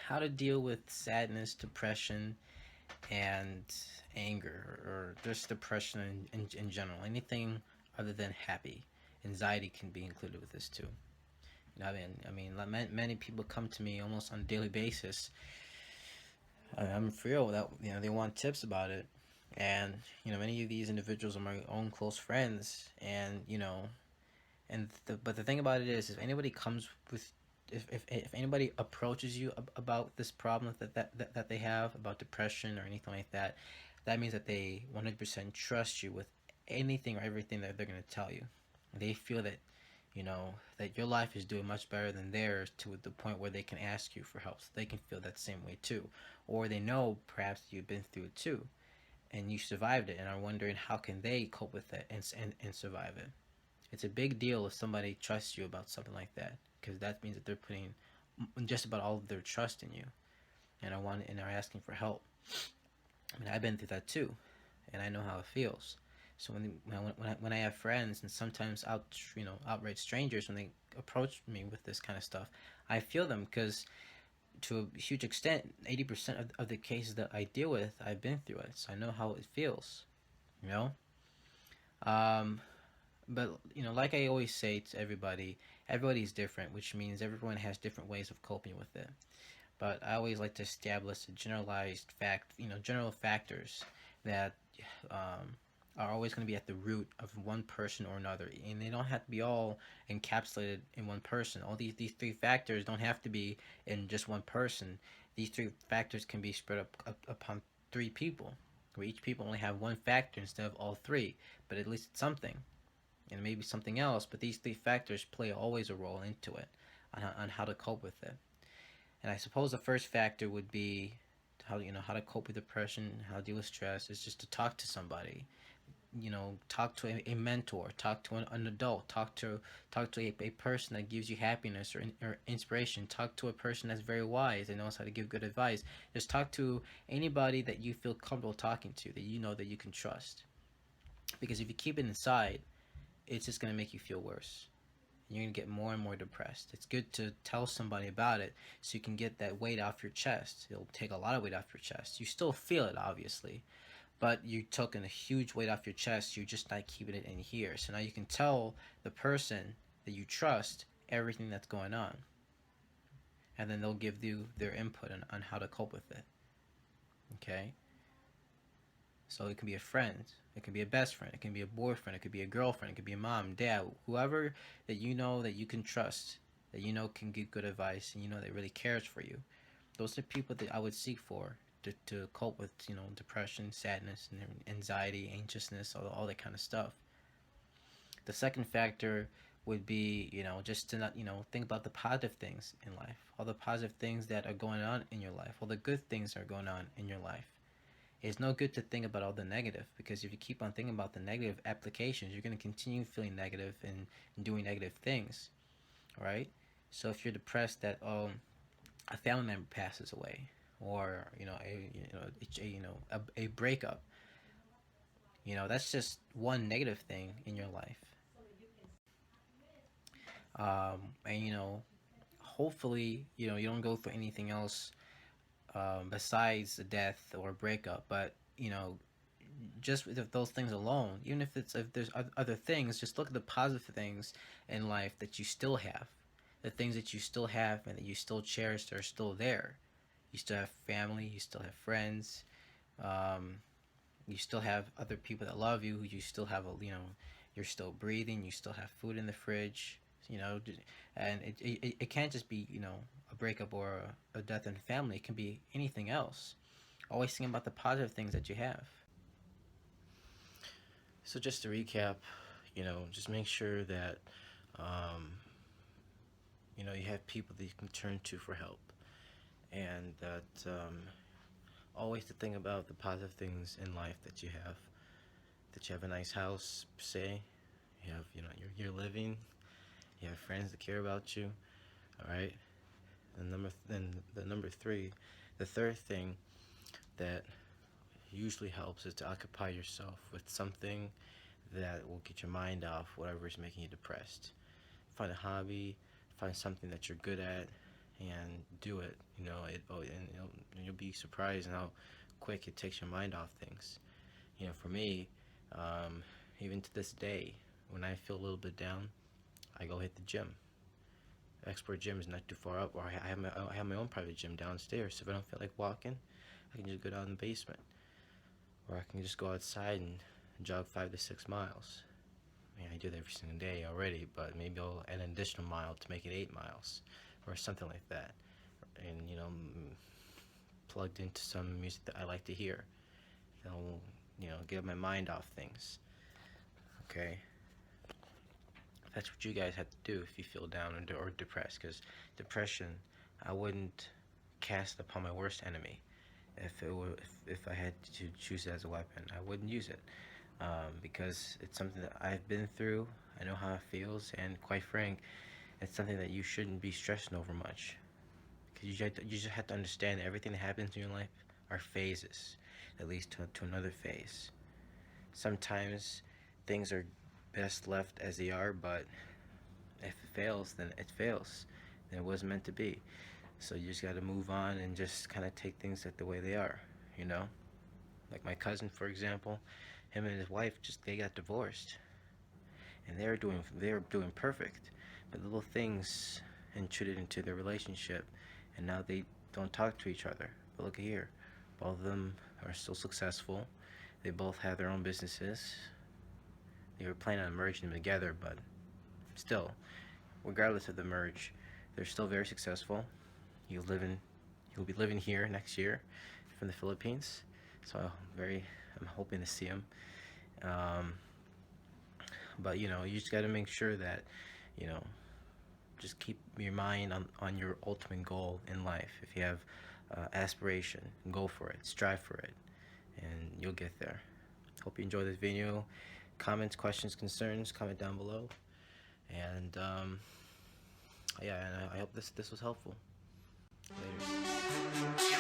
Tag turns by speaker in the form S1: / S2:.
S1: how to deal with sadness, depression, and anger, or just depression in general. Anything other than happy. Anxiety can be included with this too. Like many people come to me almost on a daily basis. I'm for real that they want tips about it, and many of these individuals are my own close friends, and but the thing about it is, if anybody comes with if anybody approaches you about this problem that they have about depression or anything like that, that means that they 100% trust you with anything or everything that they're going to tell you. They feel that that your life is doing much better than theirs, to the point where they can ask you for help, so they can feel that same way too. Or they know perhaps you've been through it too, and you survived it, and are wondering how can they cope with it and survive it. It's a big deal if somebody trusts you about something like that, because that means that they're putting just about all of their trust in you, and are asking for help. I've been through that too, and I know how it feels. So when I have friends, and sometimes outright strangers, when they approach me with this kind of stuff, I feel them, because to a huge extent, 80% of the cases that I deal with, I've been through it, so I know how it feels. You know, um, but like I always say to everybody, everybody's different, which means everyone has different ways of coping with it. But I always like to establish a generalized general factors that um, are always going to be at the root of one person or another, and they don't have to be all encapsulated in one person. All these three factors don't have to be in just one person. These three factors can be spread up upon three people, where each people only have one factor instead of all three, but at least it's something, and maybe something else. But these three factors play always a role into it, on how to cope with it. And I suppose the first factor would be how to cope with depression, how to deal with stress, is just to talk to somebody. Talk to a mentor, talk to an adult, talk to a person that gives you happiness or inspiration. Talk to a person that's very wise and knows how to give good advice. Just talk to anybody that you feel comfortable talking to, that you know that you can trust. Because if you keep it inside, it's just going to make you feel worse. You're going to get more and more depressed. It's good to tell somebody about it, so you can get that weight off your chest. It'll take a lot of weight off your chest. You still feel it, obviously, but you took a huge weight off your chest. You're just not keeping it in here. So now you can tell the person that you trust everything that's going on, and then they'll give you their input on how to cope with it. Okay? So it can be a friend, it can be a best friend, it can be a boyfriend, it could be a girlfriend, it could be a mom, dad, whoever that you know that you can trust, that you know can give good advice, and you know that really cares for you. Those are people that I would seek for to cope with depression, sadness, and anxiety, anxiousness, all that kind of stuff. The second factor would be just to not think about the positive things in life, all the positive things that are going on in your life, all the good things that are going on in your life. It's no good to think about all the negative, because if you keep on thinking about the negative applications, you're going to continue feeling negative and doing negative things, right? So if you're depressed that a family member passes away, or a breakup, that's just one negative thing in your life. And hopefully you don't go through anything else besides a death or a breakup, but just with those things alone, even if there's other things, just look at the positive things in life that you still have, the things that you still have and that you still cherish, are still there. You still have family, you still have friends, um, you still have other people that love you. You still have you're still breathing. You still have food in the fridge. You know, and it can't just be a breakup or a death in family. It can be anything else. Always think about the positive things that you have. So just to recap, just make sure that um, you have people that you can turn to for help, and that always to think about the positive things in life that you have. That you have a nice house, say. You have you're living. You have friends that care about you. All right. And the number three, the third thing that usually helps is to occupy yourself with something that will get your mind off whatever is making you depressed. Find a hobby, find something that you're good at, and do it. And you'll be surprised how quick it takes your mind off things. For me, um, even to this day, when I feel a little bit down, I go hit the gym. Expert gym is not too far up, or I have my own private gym downstairs. So if I don't feel like walking, I can just go down in the basement, or I can just go outside and jog 5 to 6 miles. I mean, I do that every single day already, but maybe I'll add an additional mile to make it 8 miles, or something like that. And plugged into some music that I like to hear. That'll get my mind off things. Okay, that's what you guys have to do if you feel down or depressed. Because depression, I wouldn't cast upon my worst enemy. If I had to choose it as a weapon, I wouldn't use it, because it's something that I've been through. I know how it feels, and quite frank, it's something that you shouldn't be stressing over much. Because you just have to understand that everything that happens in your life are phases that leads to another phase. Sometimes things are best left as they are, but if it fails, then it fails. Then it wasn't meant to be. So you just got to move on and just kind of take things the way they are, you know? Like my cousin, for example, him and his wife they got divorced, and they're doing perfect, but little things intruded into their relationship, and now they don't talk to each other. But look here, both of them are still successful. They both have their own businesses. They were planning on merging them together, but still, regardless of the merge, they're still very successful. You'll be living here next year from the Philippines, so I'm hoping to see him. Um, but you just got to make sure that you know just keep your mind on your ultimate goal in life. If you have aspiration, go for it, strive for it, and you'll get there. Hope you enjoyed this video. Comments, questions, concerns, comment down below. And yeah, and I hope this was helpful. Later.